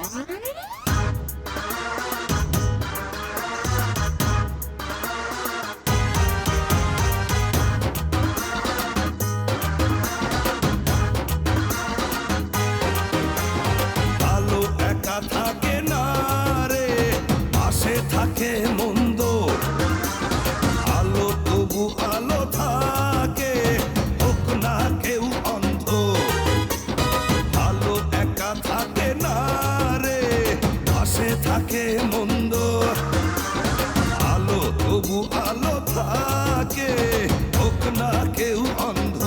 ভালো একা থাকে না রে, পাশে থাকে মন্দ। আলো তবু আলো থাকে, হোক না কেউ অন্ধ। ভালো একা থাকে না রে, পাশে থাকে মন্দ। আলো তবু আলো থাকে, হোক না কেউ অন্ধ।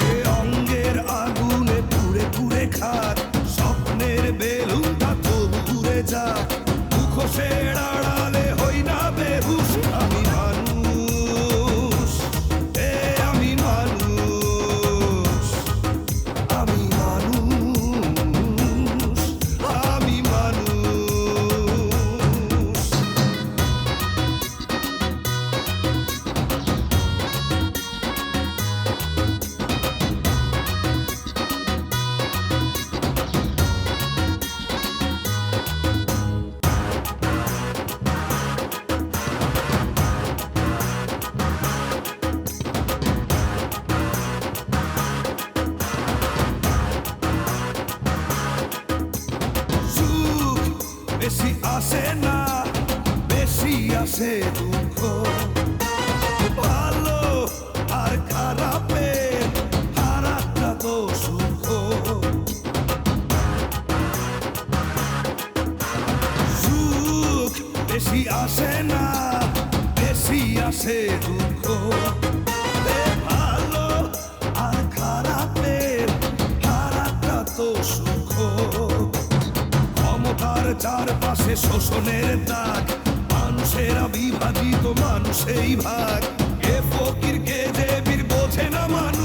এ অঙ্গের আগুনে পুড়ে পুড়ে খাক, স্বপ্নের বেলুনটা তবু উড়ে যাক। মুখোশের আড়ালে হই না বেহুশ, আমি মানুষ, আমি মানুষ, আমি মানুষ, আমি মানুষ। সুখ বেশি আসে না, বেশি আসে দুঃখ। ভালো আর খারাপের ফারাকটা তো সুখ। সুখ বেশি আসে না, বেশি আসে দুঃখ। ভালো আর খারাপের ফারাকটা তো সুখ। ক্ষমতার চারপাশে শোষণের দাগ, মানুষেরা বিভাজিত, মানুষেই ভাগ। কে ফকির কে দেবীর বোঝে না মানুষ।